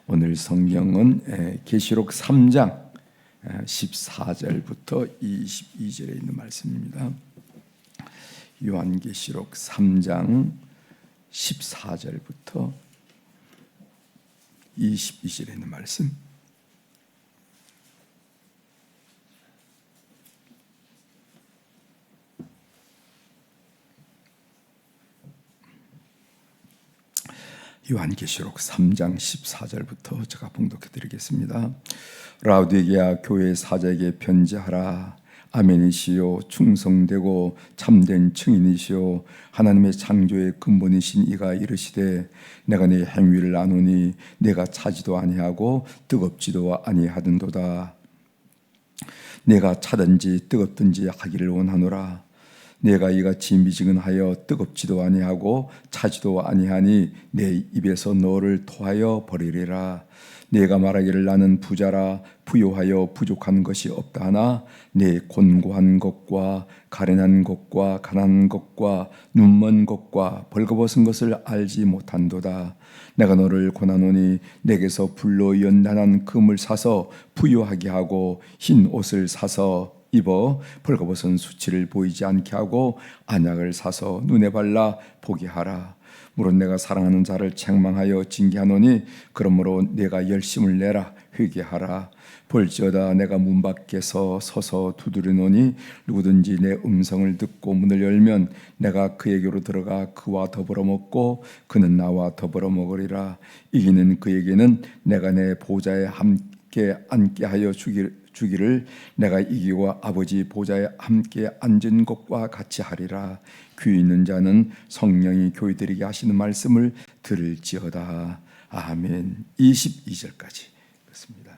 오늘 성경은 계시록 3장 14절부터 22절에 있는 말씀입니다. 요한계시록 3장 14절부터 22절에 있는 말씀. 요한계시록 3장 14절부터 제가 봉독해 드리겠습니다. 라우디게아 교회 사자에게 편지하라. 아멘이시요 충성되고 참된 증인이시요 하나님의 창조의 근본이신 이가 이르시되 내가 네 행위를 아노니 내가 차지도 아니하고 뜨겁지도 아니하던도다. 내가 차든지 뜨겁든지 하기를 원하노라. 내가 이같이 미지근하여 뜨겁지도 아니하고 차지도 아니하니 내 입에서 너를 토하여 버리리라. 내가 말하기를 나는 부자라 부요하여 부족한 것이 없다 하나 내 곤고한 것과 가련한 것과 가난한 것과 눈먼 것과 벌거벗은 것을 알지 못한도다. 내가 너를 권하노니 내게서 불로 연단한 금을 사서 부요하게 하고 흰 옷을 사서 입어 벌거벗은 수치를 보이지 않게 하고 안약을 사서 눈에 발라 보게 하라. 물론 내가 사랑하는 자를 책망하여 징계하노니 그러므로 내가 열심을 내라 회개하라. 볼지어다 내가 문 밖에서 서서 두드리노니 누구든지 내 음성을 듣고 문을 열면 내가 그에게로 들어가 그와 더불어 먹고 그는 나와 더불어 먹으리라. 이기는 그에게는 내가 내 보좌에 함께 앉게 하여 주기를 내가 이기고 아버지 보좌에 함께 앉은 것과 같이 하리라. 귀 있는 자는 성령이 교회들에게 하시는 말씀을 들을지어다. 아멘. 22절까지 그렇습니다.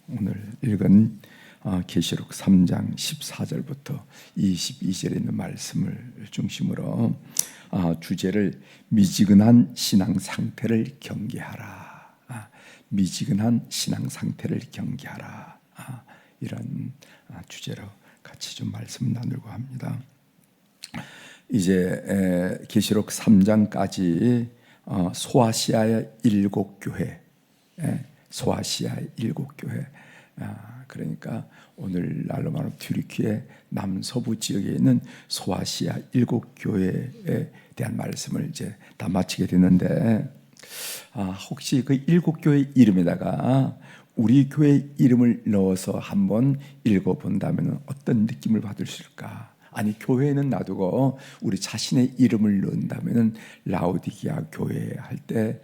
오늘 읽은 계시록 3장 14절부터 22절에 있는 말씀을 중심으로 주제를 미지근한 신앙 상태를 경계하라. 미지근한 신앙 상태를 경계하라. 이런 주제로 같이 좀 말씀 나누려고 합니다. 이제 계시록 3장까지 소아시아의 7교회, 소아시아의 7교회. 그러니까 오늘날로 말하면 튀르키예 남서부 지역에 있는 소아시아 7교회에 대한 말씀을 이제 다 마치게 되는데, 혹시 그 7교회 이름에다가 우리 교회 이름을 넣어서 한번 읽어본다면 어떤 느낌을 받을 수 있을까? 아니, 교회는 놔두고 우리 자신의 이름을 넣는다면 라우디게아 교회 할 때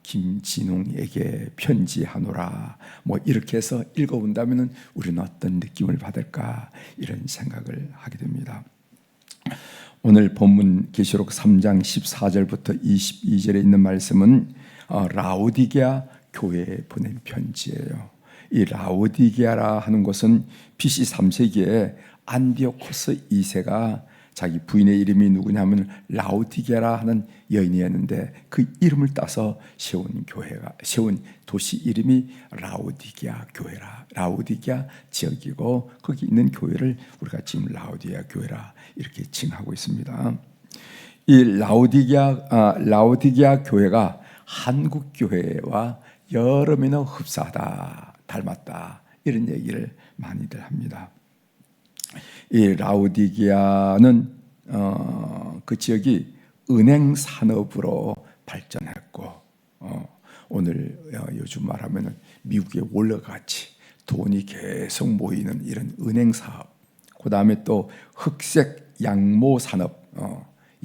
김진웅에게 편지하노라 뭐 이렇게 해서 읽어본다면 우리는 어떤 느낌을 받을까, 이런 생각을 하게 됩니다. 오늘 본문 계시록 3장 14절부터 22절에 있는 말씀은 라우디게아 교회에 보낸 편지예요. 이 라우디게아라 하는 것은 BC 3세기에 안디오코스 2세가 자기 부인의 이름이 누구냐면 라우디게아라 하는 여인이었는데 그 이름을 따서 세운 도시 이름이 라우디게아 교회라. 라우디게아 지역이고 거기 있는 교회를 우리가 지금 라우디게아 교회라 이렇게 칭하고 있습니다. 이 라우디게아 교회가 한국 교회와 여러 면으로 흡사하다, 닮았다, 이런 얘기를 많이들 합니다. 이 라우디게아는 그 지역이 은행 산업으로 발전했고, 오늘 요즘 말하면 미국의 월러같이 돈이 계속 모이는 이런 은행 사업, 그 다음에 또 흑색 양모 산업,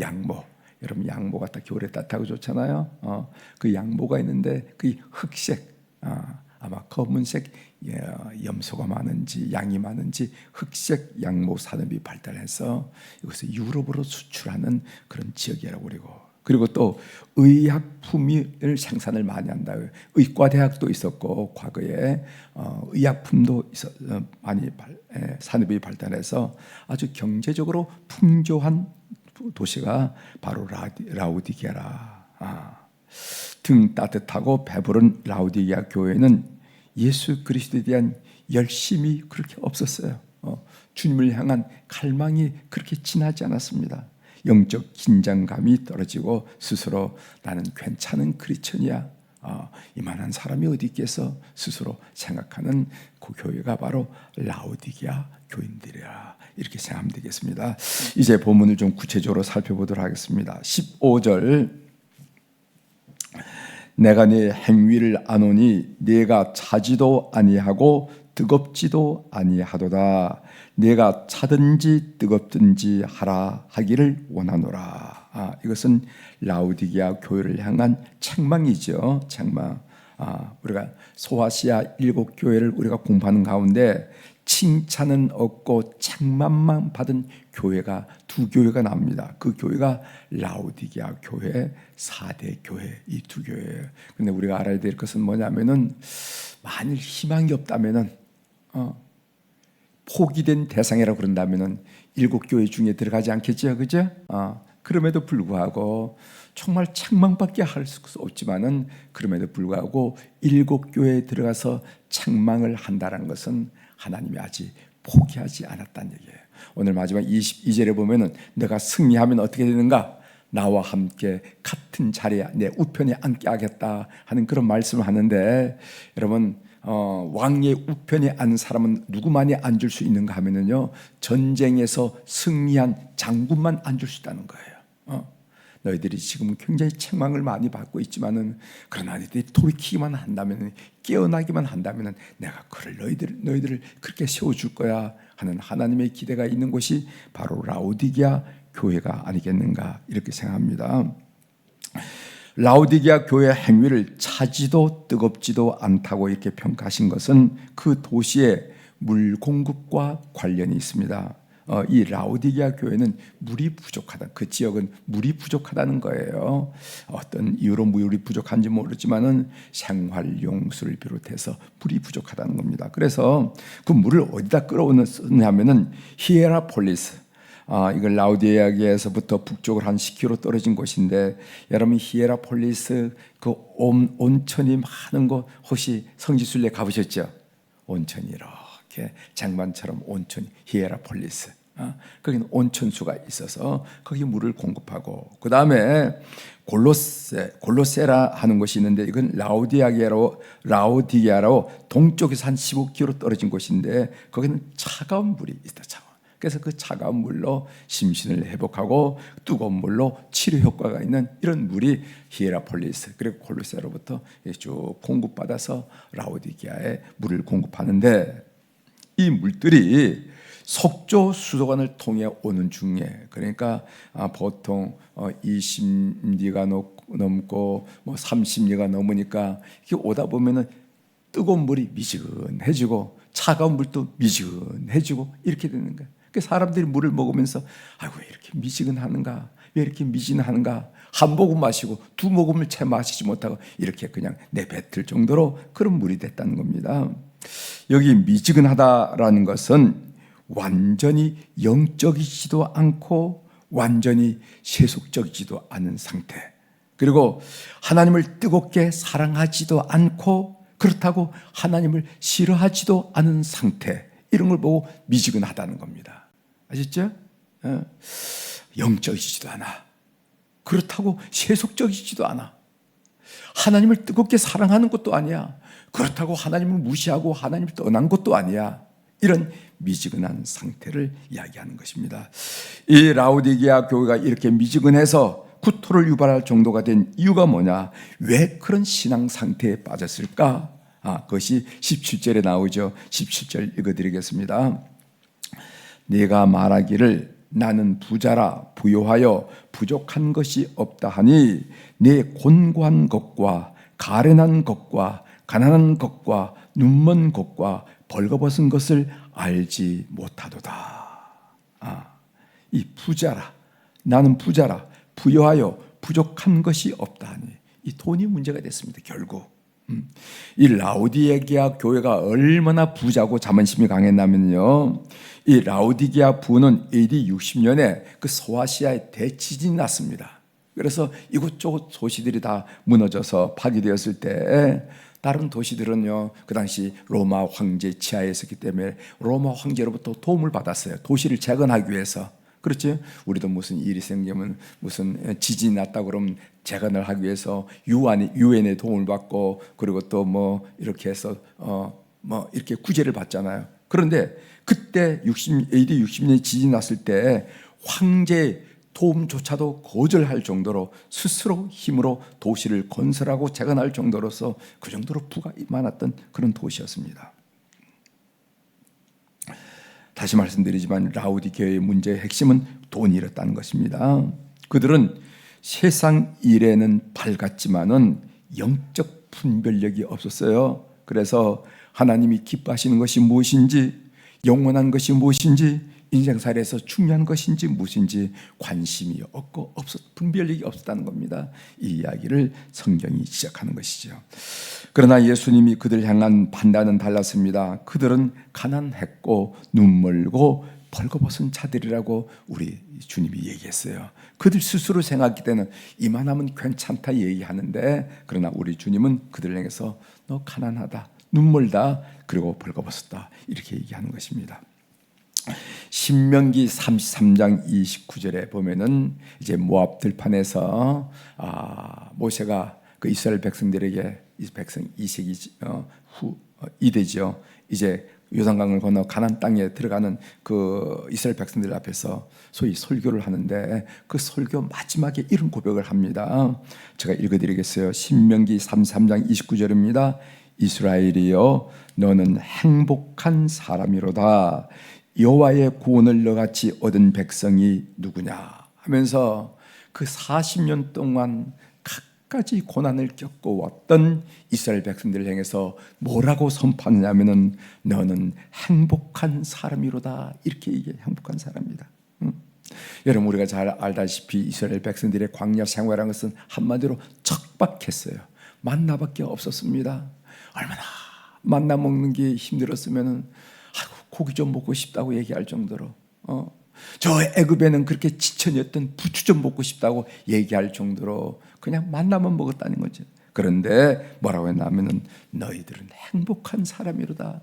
양모. 여러분 양모가 딱 겨울에 따뜻하고 좋잖아요. 그 양모가 있는데 그 흑색, 아마 검은색 염소가 많은지 양이 많은지 흑색 양모 산업이 발달해서 이것을 유럽으로 수출하는 그런 지역이라고 그리고 또 의약품을 생산을 많이 한다. 의과대학도 있었고 과거에 의약품도 많이 산업이 발달해서 아주 경제적으로 풍조한 도시가 바로 라우디게아라. 등 따뜻하고 배부른 라우디게아 교회는 예수 그리스도에 대한 열심이 그렇게 없었어요. 주님을 향한 갈망이 그렇게 진하지 않았습니다. 영적 긴장감이 떨어지고 스스로 나는 괜찮은 크리스천이야, 이만한 사람이 어디 있겠어 스스로 생각하는 그 교회가 바로 라오디게아 교인들이야, 이렇게 생각하면 되겠습니다. 이제 본문을 좀 구체적으로 살펴보도록 하겠습니다. 15절, 내가 네 행위를 아노니 네가 차지도 아니하고 뜨겁지도 아니하도다. 네가 차든지 뜨겁든지 하라 하기를 원하노라. 이것은 라오디게아 교회를 향한 책망이죠. 책망. 우리가 소아시아 7교회를 우리가 공부하는 가운데 칭찬은 없고 책망만 받은 교회가 2교회가 나옵니다. 그 교회가 라오디게아 교회, 4대 교회, 이 2교회예요. 근데 우리가 알아야 될 것은 뭐냐면은, 만일 희망이 없다면은, 포기된 대상이라고 그런다면은 7교회 중에 들어가지 않겠죠, 그죠? 그럼에도 불구하고 정말 책망밖에 할 수 없지만은, 그럼에도 불구하고 7교회에 들어가서 책망을 한다는 것은 하나님이 아직 포기하지 않았다는 얘기예요. 오늘 마지막 22절에 보면은 내가 승리하면 어떻게 되는가? 나와 함께 같은 자리에 내 우편에 앉게 하겠다 하는 그런 말씀을 하는데, 여러분, 왕의 우편에 앉은 사람은 누구만이 앉을 수 있는가 하면은요, 전쟁에서 승리한 장군만 앉을 수 있다는 거예요. 너희들이 지금 굉장히 책망을 많이 받고 있지만은, 그러나 너희들이 돌이키기만 한다면, 깨어나기만 한다면 내가 그를 너희들을 그렇게 세워줄 거야 하는 하나님의 기대가 있는 곳이 바로 라오디게아 교회가 아니겠는가, 이렇게 생각합니다. 라오디게아 교회 행위를 차지도 뜨겁지도 않다고 이렇게 평가하신 것은 그 도시의 물 공급과 관련이 있습니다. 이 라오디게아 교회는 물이 부족하다, 그 지역은 물이 부족하다는 거예요. 어떤 이유로 물이 부족한지 모르지만은 생활용수를 비롯해서 물이 부족하다는 겁니다. 그래서 그 물을 어디다 끌어오느냐면은 히에라폴리스, 이걸 라오디게아에서부터 북쪽으로 한 10km 떨어진 곳인데, 여러분 히에라폴리스 그 온천이 많은 곳 혹시 성지순례 가보셨죠? 온천이 이렇게 장관처럼 온천이 히에라폴리스, 거기는 온천수가 있어서 거기 물을 공급하고, 그 다음에 골로세라 하는 곳이 있는데, 이건 라오디게아로 동쪽에서 한 15km 떨어진 곳인데, 거기는 차가운 물이 있다. 그래서 그 차가운 물로 심신을 회복하고 뜨거운 물로 치료 효과가 있는 이런 물이 히에라폴리스 그리고 골로세로부터 쭉 공급받아서 라오디게아에 물을 공급하는데, 이 물들이 석조 수도관을 통해 오는 중에, 그러니까 보통 20리가 넘고 뭐 30리가 넘으니까 이게 오다 보면은 뜨거운 물이 미지근해지고 차가운 물도 미지근해지고 이렇게 되는 거예요. 사람들이 물을 먹으면서 아이고 왜 이렇게 미지근하는가, 왜 이렇게 미진하는가, 한 모금 마시고 2모금을 채 마시지 못하고 이렇게 그냥 내뱉을 정도로 그런 물이 됐다는 겁니다. 여기 미지근하다라는 것은 완전히 영적이지도 않고 완전히 세속적이지도 않은 상태, 그리고 하나님을 뜨겁게 사랑하지도 않고 그렇다고 하나님을 싫어하지도 않은 상태, 이런 걸 보고 미지근하다는 겁니다. 아셨죠? 영적이지도 않아, 그렇다고 세속적이지도 않아, 하나님을 뜨겁게 사랑하는 것도 아니야, 그렇다고 하나님을 무시하고 하나님을 떠난 것도 아니야. 이런 미지근한 상태를 이야기하는 것입니다. 이 라오디게아 교회가 이렇게 미지근해서 구토를 유발할 정도가 된 이유가 뭐냐, 왜 그런 신앙 상태에 빠졌을까? 그것이 17절에 나오죠. 17절 읽어드리겠습니다. 네가 말하기를 나는 부자라 부요하여 부족한 것이 없다 하니 네 곤고한 것과 가련한 것과 가난한 것과 눈먼 것과 벌거벗은 것을 알지 못하도다. 이 부자라, 나는 부자라 부요하여 부족한 것이 없다 하니, 이 돈이 문제가 됐습니다. 결국 이 라오디게아 교회가 얼마나 부자고 자만심이 강했냐면요, 이 라오디게아 부는 AD 60년에 그 소아시아에 대지진이 났습니다. 그래서 이곳저곳 도시들이 다 무너져서 파괴되었을 때, 다른 도시들은요 그 당시 로마 황제 치하에 있었기 때문에 로마 황제로부터 도움을 받았어요. 도시를 재건하기 위해서. 그렇지? 우리도 무슨 일이 생기면 무슨 지진이 났다 그러면 재건을 하기 위해서 유엔의 도움을 받고 그리고 또 뭐 이렇게 해서 뭐 이렇게 구제를 받잖아요. 그런데 그때 AD 60년 지진 났을 때 황제 도움조차도 거절할 정도로 스스로 힘으로 도시를 건설하고 재건할 정도로서 그 정도로 부가 많았던 그런 도시였습니다. 다시 말씀드리지만 라우디게아의 문제의 핵심은 돈이었다는 것입니다. 그들은 세상 일에는 밝았지만은 영적 분별력이 없었어요. 그래서 하나님이 기뻐하시는 것이 무엇인지, 영원한 것이 무엇인지, 인생살이에서 중요한 것인지 무엇인지 관심이 없고 분별력이 없었다는 겁니다. 이 이야기를 성경이 시작하는 것이죠. 그러나 예수님이 그들 향한 판단은 달랐습니다. 그들은 가난했고 눈멀고 벌거벗은 자들이라고 우리 주님이 얘기했어요. 그들 스스로 생각할 때는 이만하면 괜찮다 얘기하는데, 그러나 우리 주님은 그들을 향해서 너 가난하다, 눈멀다, 그리고 벌거벗었다 이렇게 얘기하는 것입니다. 신명기 33장 29절에 보면은 이제 모압 들판에서 모세가 그 이스라엘 백성들에게, 이 백성 2세기 후 이되죠. 이제 요단강을 건너 가나안 땅에 들어가는 그 이스라엘 백성들 앞에서 소위 설교를 하는데 그 설교 마지막에 이런 고백을 합니다. 제가 읽어드리겠어요. 신명기 33장 29절입니다. 이스라엘이여 너는 행복한 사람이로다. 여호와의 구원을 너같이 얻은 백성이 누구냐 하면서 그 40년 동안 갖가지 고난을 겪고 왔던 이스라엘 백성들을 향해서 뭐라고 선포하느냐면은 너는 행복한 사람이로다 이렇게 얘기해. 행복한 사람이다. 여러분 우리가 잘 알다시피 이스라엘 백성들의 광야 생활한 것은 한마디로 척박했어요. 만나밖에 없었습니다. 얼마나 만나 먹는 게 힘들었으면은 고기 좀 먹고 싶다고 얘기할 정도로 저 애굽에는 그렇게 지천이었던 부추 좀 먹고 싶다고 얘기할 정도로 그냥 만나만 먹었다는 거죠. 그런데 뭐라고 했냐면은 너희들은 행복한 사람이로다.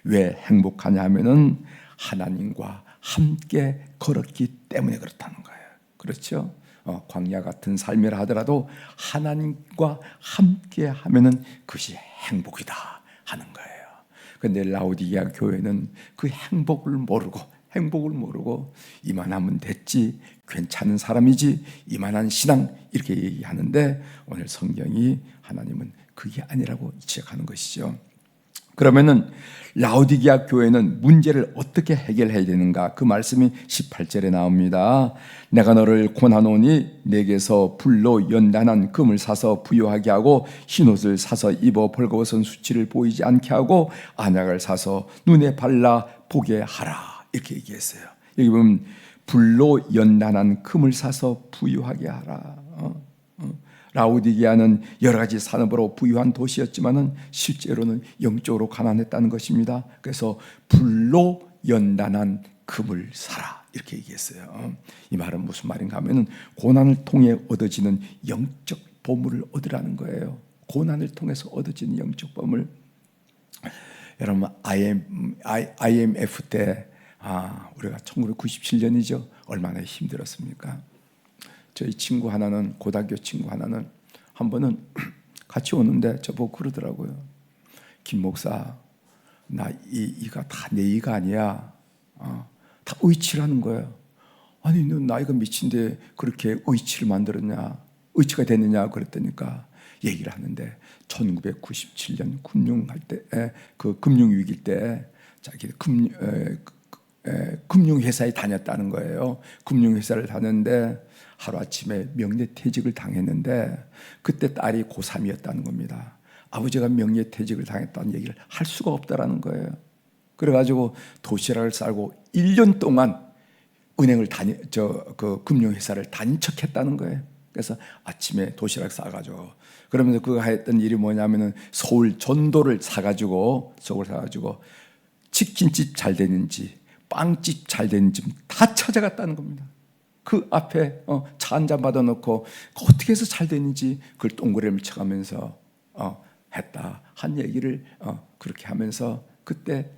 왜 행복하냐 하면은 하나님과 함께 걸었기 때문에 그렇다는 거예요. 그렇죠? 광야 같은 삶이라 하더라도 하나님과 함께 하면은 그것이 행복이다 하는 거예요. 그런데 라우디게아 교회는 그 행복을 모르고 이만하면 됐지, 괜찮은 사람이지, 이만한 신앙 이렇게 얘기하는데 오늘 성경이 하나님은 그게 아니라고 지적하는 것이죠. 그러면은 라우디게아 교회는 문제를 어떻게 해결해야 되는가? 그 말씀이 18절에 나옵니다. 내가 너를 권하노니 내게서 불로 연단한 금을 사서 부요하게 하고 흰옷을 사서 입어 벌거벗은 수치를 보이지 않게 하고 안약을 사서 눈에 발라 보게 하라 이렇게 얘기했어요. 여기 보면 불로 연단한 금을 사서 부요하게 하라. 라우디게아는 여러 가지 산업으로 부유한 도시였지만은 실제로는 영적으로 가난했다는 것입니다. 그래서 불로 연단한 금을 사라 이렇게 얘기했어요. 이 말은 무슨 말인가 하면은 고난을 통해 얻어지는 영적 보물을 얻으라는 거예요. 고난을 통해서 얻어지는 영적 보물. 여러분 IMF 때 우리가 1997년이죠. 얼마나 힘들었습니까? 저희 친구 하나는, 고등학교 친구 하나는 한 번은 같이 오는데 저보고 그러더라고요. 김 목사, 나 이가 다 내 이가 아니야. 다 의치라는 거예요. 아니 너 나이가 몇인데 그렇게 의치를 만들었냐, 의치가 됐느냐 그랬더니까 얘기를 하는데 1997년 금융할 때, 그 금융위기 때 자기 금융회사에 다녔다는 거예요. 금융회사를 다녔는데 하루아침에 명예퇴직을 당했는데 그때 딸이 고3이었다는 겁니다. 아버지가 명예퇴직을 당했다는 얘기를 할 수가 없다라는 거예요. 그래가지고 도시락을 싸고 1년 동안 은행을 그 금융회사를 다닌 척했다는 거예요. 그래서 아침에 도시락 싸가지고 그러면서 그가 했던 일이 뭐냐면은 서울 전도를 사가지고 치킨집 잘 되는지 빵집 잘 되는지 다 찾아갔다는 겁니다. 그 앞에 차 한 잔 받아놓고 어떻게 해서 잘 되는지 그걸 동그라미를 쳐가면서 했다 한 얘기를 그렇게 하면서 그때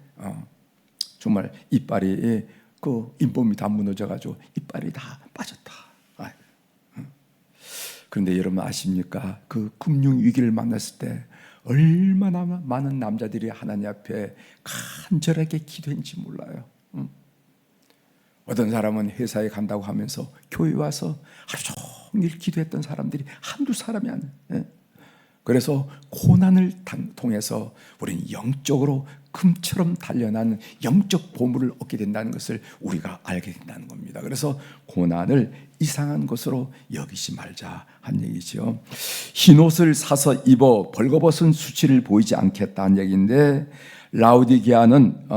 정말 이빨이 그 잇몸이 다 무너져가지고 이빨이 다 빠졌다. 그런데 여러분 아십니까? 그 금융 위기를 만났을 때 얼마나 많은 남자들이 하나님 앞에 간절하게 기도했는지 몰라요. 어떤 사람은 회사에 간다고 하면서 교회 와서 하루 종일 기도했던 사람들이 한두 사람이 아니에요. 그래서 고난을 통해서 우리는 영적으로 금처럼 단련하는 영적 보물을 얻게 된다는 것을 우리가 알게 된다는 겁니다. 그래서 고난을 이상한 것으로 여기지 말자 한 얘기죠. 흰 옷을 사서 입어 벌거벗은 수치를 보이지 않겠다는 얘기인데, 라우디게아는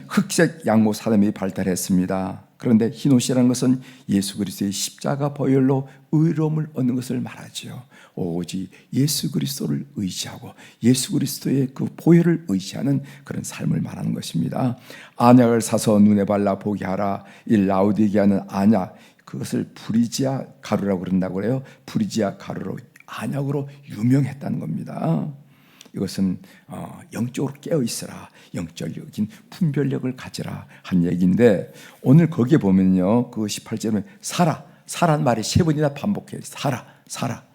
흑색 양모 사람이 발달했습니다. 그런데 흰 옷이라는 것은 예수 그리스도의 십자가 보혈로 의로움을 얻는 것을 말하죠. 오직 예수 그리스도를 의지하고 예수 그리스도의 그 보혈을 의지하는 그런 삶을 말하는 것입니다. 안약을 사서 눈에 발라 보게 하라. 이 라우디게아는 안약, 그것을 프리지아 가루라고 그런다고 그래요. 프리지아 가루로, 안약으로 유명했다는 겁니다. 이것은 영적으로 깨어 있어라, 영적인 분별력을 가지라 한 얘기인데, 오늘 거기에 보면요, 그 18절에 사라는 말이 세 번이나 반복해요. 사라.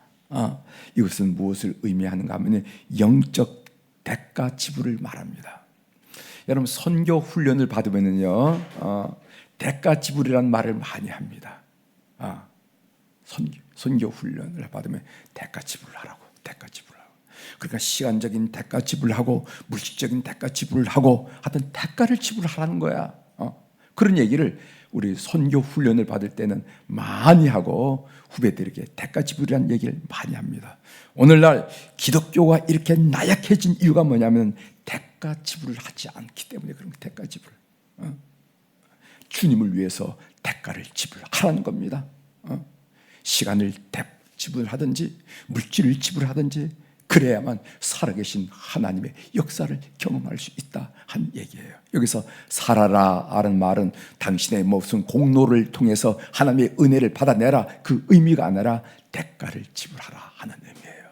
이것은 무엇을 의미하는가 하면 영적 대가 지불을 말합니다. 여러분 선교 훈련을 받으면요, 대가 지불이라는 말을 많이 합니다. 선교 훈련을 받으면 대가 지불을 하라고, 대가 지불을 하고. 그러니까 시간적인 대가 지불을 하고 물질적인 대가 지불을 하고 하여튼 대가를 지불하라는 거야. 그런 얘기를 우리 선교 훈련을 받을 때는 많이 하고 후배들에게 대가 지불이라는 얘기를 많이 합니다. 오늘날 기독교가 이렇게 나약해진 이유가 뭐냐면 대가 지불을 하지 않기 때문에 그런 거예요. 대가 지불. 주님을 위해서 대가를 지불하라는 겁니다. 시간을 지불하든지 물질을 지불하든지 그래야만 살아계신 하나님의 역사를 경험할 수 있다 한 얘기예요. 여기서 살아라 하는 말은 당신의 무슨 공로를 통해서 하나님의 은혜를 받아내라, 그 의미가 아니라 대가를 지불하라 하는 의미예요.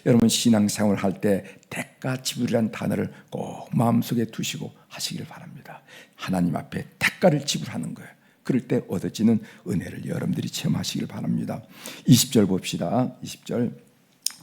여러분 신앙생활을 할 때 대가 지불이라는 단어를 꼭 마음속에 두시고 하시길 바랍니다. 하나님 앞에 대가를 지불하는 거예요. 그럴 때 얻어지는 은혜를 여러분들이 체험하시길 바랍니다. 20절 봅시다. 20절.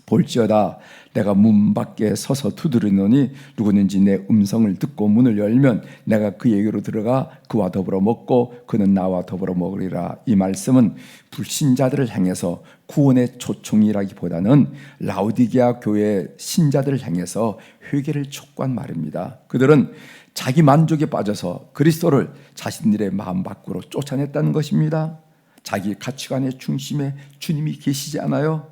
볼지어다 내가 문 밖에 서서 두드리노니 누구든지 내 음성을 듣고 문을 열면 내가 그에게로 들어가 그와 더불어 먹고 그는 나와 더불어 먹으리라. 이 말씀은 불신자들을 향해서 구원의 초청이라기보다는 라우디게아 교회 신자들을 향해서 회개를 촉구한 말입니다. 그들은 자기 만족에 빠져서 그리스도를 자신들의 마음 밖으로 쫓아냈다는 것입니다. 자기 가치관의 중심에 주님이 계시지 않아요.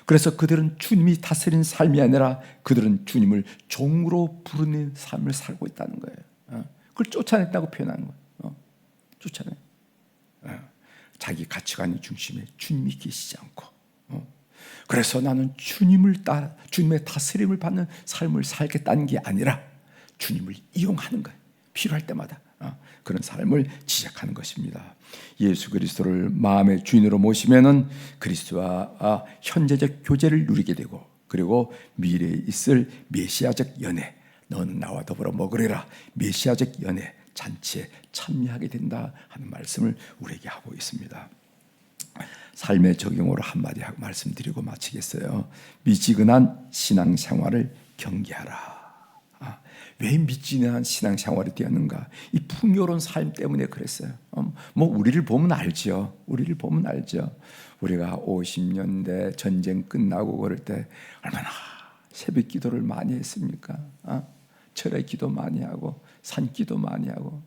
그래서 그들은 주님이 다스린 삶이 아니라 그들은 주님을 종으로 부르는 삶을 살고 있다는 거예요. 그걸 쫓아냈다고 표현하는 거예요. 쫓아내. 자기 가치관의 중심에 주님이 계시지 않고. 그래서 나는 주님을 따라 주님의 다스림을 받는 삶을 살겠다는 게 아니라 주님을 이용하는 거예요. 필요할 때마다. 그런 삶을 지적하는 것입니다. 예수 그리스도를 마음의 주인으로 모시면은 그리스도와 현재적 교제를 누리게 되고, 그리고 미래에 있을 메시아적 연회, 너는 나와 더불어 먹으리라, 메시아적 연회 잔치에 참여하게 된다 하는 말씀을 우리에게 하고 있습니다. 삶의 적용으로 한마디 말씀드리고 마치겠어요. 미지근한 신앙생활을 경계하라. 왜 미지근한 신앙생활이 되었는가? 이 풍요로운 삶 때문에 그랬어요. 뭐 우리를 보면 알죠. 우리를 보면 알죠. 우리가 50년대 전쟁 끝나고 그럴 때 얼마나 새벽 기도를 많이 했습니까? 철의 기도 많이 하고 산 기도 많이 하고.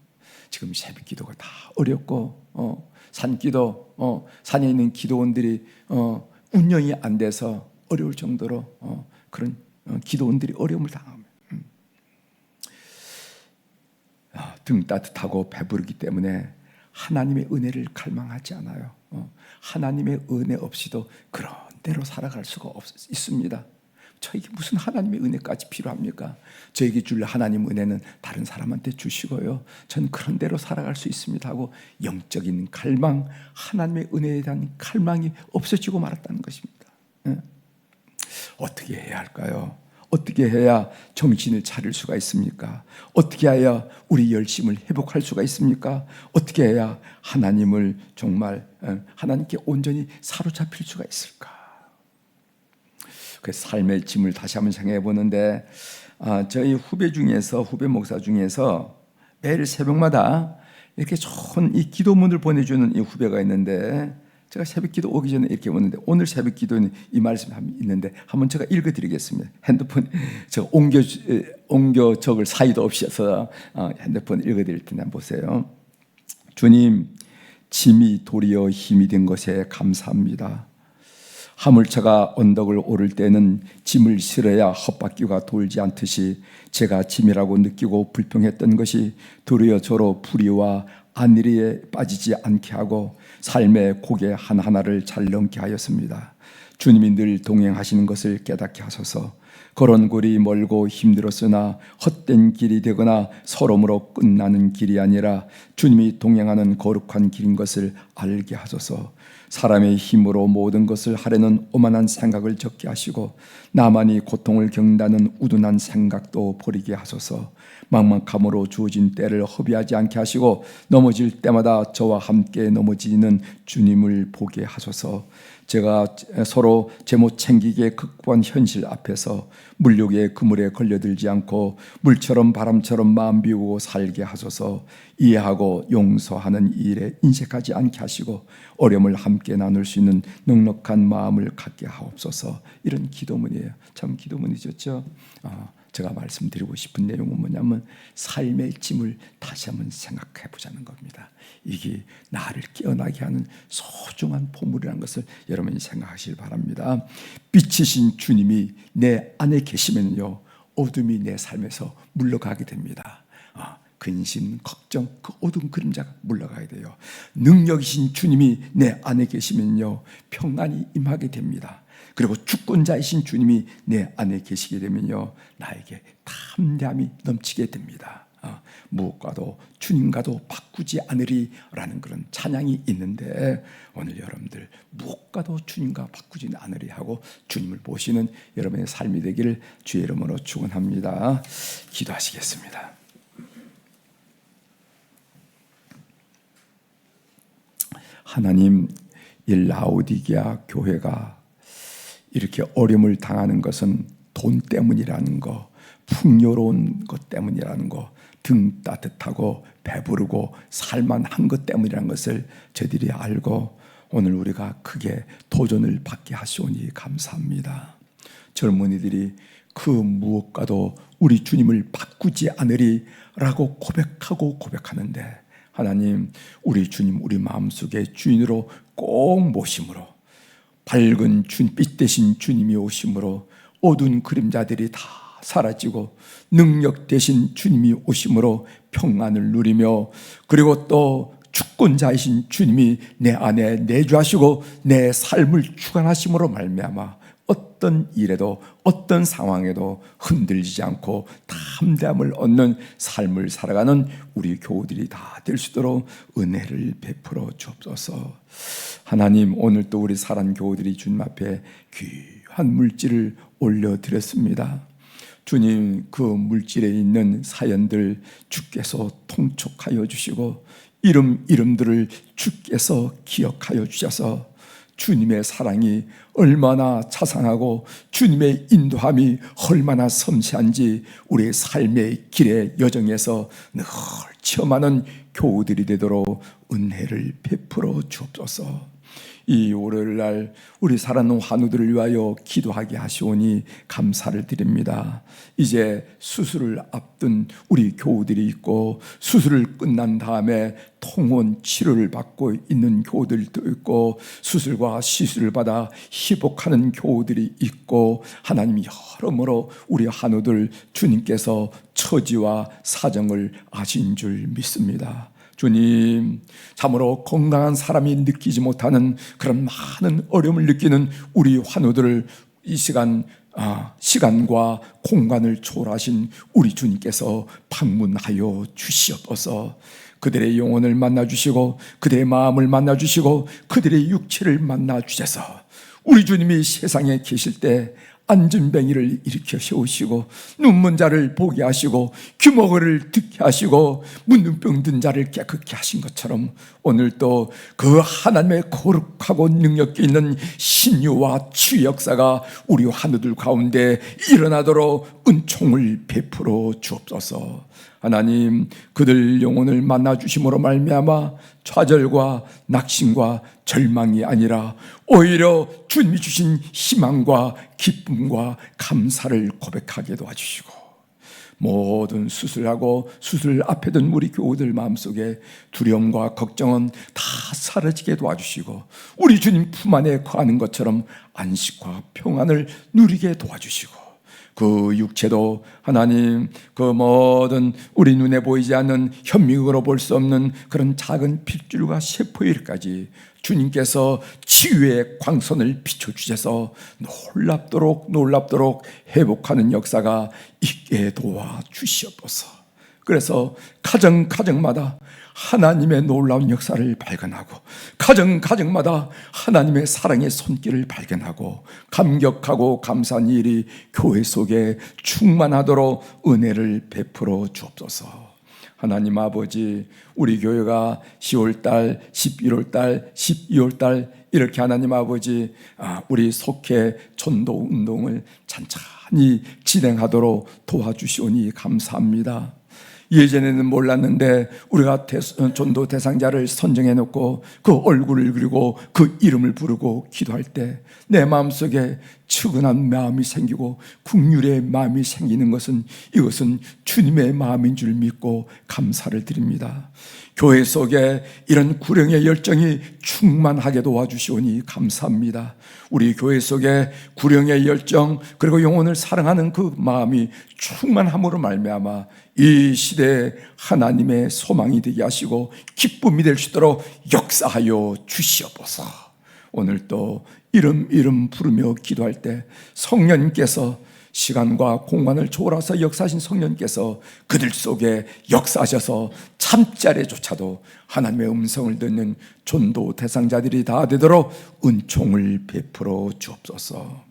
지금 새벽 기도가 다 어렵고 산 기도, 산에 있는 기도원들이 운영이 안 돼서 어려울 정도로 그런 기도원들이 어려움을 당합니다. 등 따뜻하고 배부르기 때문에 하나님의 은혜를 갈망하지 않아요. 하나님의 은혜 없이도 그런 대로 살아갈 수가 있습니다. 저에게 무슨 하나님의 은혜까지 필요합니까? 저에게 줄 하나님 은혜는 다른 사람한테 주시고요, 저는 그런 대로 살아갈 수 있습니다 하고 영적인 갈망, 하나님의 은혜에 대한 갈망이 없어지고 말았다는 것입니다. 어떻게 해야 할까요? 어떻게 해야 정신을 차릴 수가 있습니까? 어떻게 해야 우리 열심을 회복할 수가 있습니까? 어떻게 해야 하나님을 정말 하나님께 온전히 사로잡힐 수가 있을까? 그 삶의 짐을 다시 한번 생각해 보는데 저희 후배 목사 중에서 매일 새벽마다 이렇게 좋은 이 기도문을 보내주는 이 후배가 있는데, 제가 새벽 기도 오기 전에 이렇게 보는데, 오늘 새벽 기도는 이 말씀이 있는데 한번 제가 읽어드리겠습니다. 핸드폰 제가 옮겨 적을 사이도 없이 해서 핸드폰 읽어드릴 텐데 한번 보세요. 주님, 짐이 도리어 힘이 된 것에 감사합니다. 화물차가 언덕을 오를 때는 짐을 실어야 헛바퀴가 돌지 않듯이 제가 짐이라고 느끼고 불평했던 것이 도리어 저로 불의와 안일에 빠지지 않게 하고 삶의 고개 하나하나를 잘 넘게 하였습니다. 주님이 늘 동행하시는 것을 깨닫게 하소서. 걸음걸이 멀고 힘들었으나 헛된 길이 되거나 서러움으로 끝나는 길이 아니라 주님이 동행하는 거룩한 길인 것을 알게 하소서. 사람의 힘으로 모든 것을 하려는 오만한 생각을 적게 하시고 나만이 고통을 겪는다는 우둔한 생각도 버리게 하소서. 막막함으로 주어진 때를 허비하지 않게 하시고 넘어질 때마다 저와 함께 넘어지는 주님을 보게 하소서. 제가 서로 제못 챙기게 극복한 현실 앞에서 물욕의 그물에 걸려들지 않고 물처럼 바람처럼 마음 비우고 살게 하소서. 이해하고 용서하는 일에 인색하지 않게 하시고 어려움을 함께 나눌 수 있는 넉넉한 마음을 갖게 하옵소서. 이런 기도문이에요. 참 기도문이죠. 제가 말씀드리고 싶은 내용은 뭐냐면 삶의 짐을 다시 한번 생각해 보자는 겁니다. 이게 나를 깨어나게 하는 소중한 보물이라는 것을 여러분이 생각하시길 바랍니다. 빛이신 주님이 내 안에 계시면요, 어둠이 내 삶에서 물러가게 됩니다. 근심, 걱정, 그 어두운 그림자가 물러가야 돼요. 능력이신 주님이 내 안에 계시면요, 평안이 임하게 됩니다. 그리고 주권자이신 주님이 내 안에 계시게 되면요, 나에게 담대함이 넘치게 됩니다. 무엇과도 주님과도 바꾸지 않으리라는 그런 찬양이 있는데, 오늘 여러분들 무엇과도 주님과 바꾸지 않으리 하고 주님을 보시는 여러분의 삶이 되기를 주의 이름으로 축원합니다. 기도하시겠습니다. 하나님, 이 라오디게아 교회가 이렇게 어려움을 당하는 것은 돈 때문이라는 거, 풍요로운 것 때문이라는 거, 등 따뜻하고 배부르고 살만한 것 때문이라는 것을 저희들이 알고 오늘 우리가 크게 도전을 받게 하시오니 감사합니다. 젊은이들이 그 무엇과도 우리 주님을 바꾸지 않으리라고 고백하는데, 하나님, 우리 주님 우리 마음속에 주인으로 꼭 모심으로, 밝은 빛 대신 주님이 오심으로 어두운 그림자들이 다 사라지고 능력 대신 주님이 오심으로 평안을 누리며, 그리고 또 주권자이신 주님이 내 안에 내주하시고 내 삶을 주관하심으로 말미암아 어떤 일에도 어떤 상황에도 흔들리지 않고 담대함을 얻는 삶을 살아가는 우리 교우들이 다 될 수 있도록 은혜를 베풀어 주옵소서. 하나님, 오늘 또 우리 사랑 교우들이 주님 앞에 귀한 물질을 올려드렸습니다. 주님, 그 물질에 있는 사연들 주께서 통촉하여 주시고 이름들을 주께서 기억하여 주셔서 주님의 사랑이 얼마나 자상하고 주님의 인도함이 얼마나 섬세한지 우리의 삶의 길의 여정에서 늘 체험하는 교우들이 되도록 은혜를 베풀어 주옵소서. 이 월요일날 우리 사랑하는 환우들을 위하여 기도하게 하시오니 감사를 드립니다. 이제 수술을 앞둔 우리 교우들이 있고 수술을 끝난 다음에 통원 치료를 받고 있는 교우들도 있고 수술과 시술을 받아 회복하는 교우들이 있고, 하나님이 여러모로 우리 환우들 주님께서 처지와 사정을 아신 줄 믿습니다. 주님, 참으로 건강한 사람이 느끼지 못하는 그런 많은 어려움을 느끼는 우리 환우들을 이 시간과 공간을 초월하신 우리 주님께서 방문하여 주시옵소서. 그들의 영혼을 만나주시고 그들의 마음을 만나주시고 그들의 육체를 만나주셔서 우리 주님이 세상에 계실 때 안진뱅이를 일으켜 세우시고 눈먼 자를 보게 하시고 귀머거리를 듣게 하시고 문둥병 든 자를 깨끗게 하신 것처럼 오늘 또 그 하나님의 거룩하고 능력 있는 신유와 치유 역사가 우리 환우들 가운데 일어나도록 은총을 베풀어 주옵소서. 하나님, 그들 영혼을 만나 주심으로 말미암아 좌절과 낙심과 절망이 아니라 오히려 주님이 주신 희망과 기쁨과 감사를 고백하게 도와주시고, 모든 수술하고 수술 앞에 든 우리 교우들 마음속에 두려움과 걱정은 다 사라지게 도와주시고, 우리 주님 품 안에 거하는 것처럼 안식과 평안을 누리게 도와주시고, 그 육체도 하나님 그 모든 우리 눈에 보이지 않는 현미경으로 볼 수 없는 그런 작은 핏줄과 세포일까지 주님께서 치유의 광선을 비춰주셔서 놀랍도록 회복하는 역사가 있게 도와주시옵소서. 그래서 가정마다 하나님의 놀라운 역사를 발견하고, 가정마다 하나님의 사랑의 손길을 발견하고, 감격하고 감사한 일이 교회 속에 충만하도록 은혜를 베풀어 주옵소서. 하나님 아버지, 우리 교회가 10월달, 11월달, 12월달 이렇게 하나님 아버지 우리 속회 전도 운동을 찬찬히 진행하도록 도와주시오니 감사합니다. 예전에는 몰랐는데 우리가 전도 대상자를 선정해 놓고 그 얼굴을 그리고 그 이름을 부르고 기도할 때 내 마음속에 측은한 마음이 생기고 긍휼의 마음이 생기는 것은 이것은 주님의 마음인 줄 믿고 감사를 드립니다. 교회 속에 이런 구령의 열정이 충만하게 도와주시오니 감사합니다. 우리 교회 속에 구령의 열정 그리고 영혼을 사랑하는 그 마음이 충만함으로 말미암아 이 시대에 하나님의 소망이 되게 하시고 기쁨이 될 수 있도록 역사하여 주시옵소서. 오늘 또 이름 부르며 기도할 때 성령님께서 시간과 공간을 초월해서 역사하신 성령님께서 그들 속에 역사하셔서 잠자리조차도 하나님의 음성을 듣는 전도 대상자들이 다 되도록 은총을 베풀어 주옵소서.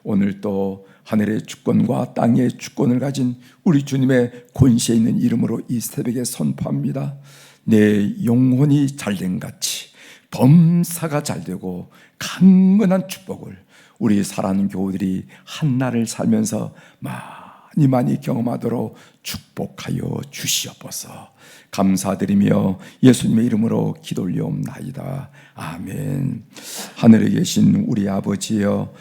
오늘 또 하늘의 주권과 땅의 주권을 가진 우리 주님의 권세 있는 이름으로 이 새벽에 선포합니다. 내 영혼이 잘된 같이 범사가 잘되고 강건한 축복을 우리 사랑하는 교우들이 한날을 살면서 많이 경험하도록 축복하여 주시옵소서. 감사드리며 예수님의 이름으로 기도 올리옵나이다. 아멘. 하늘에 계신 우리 아버지여,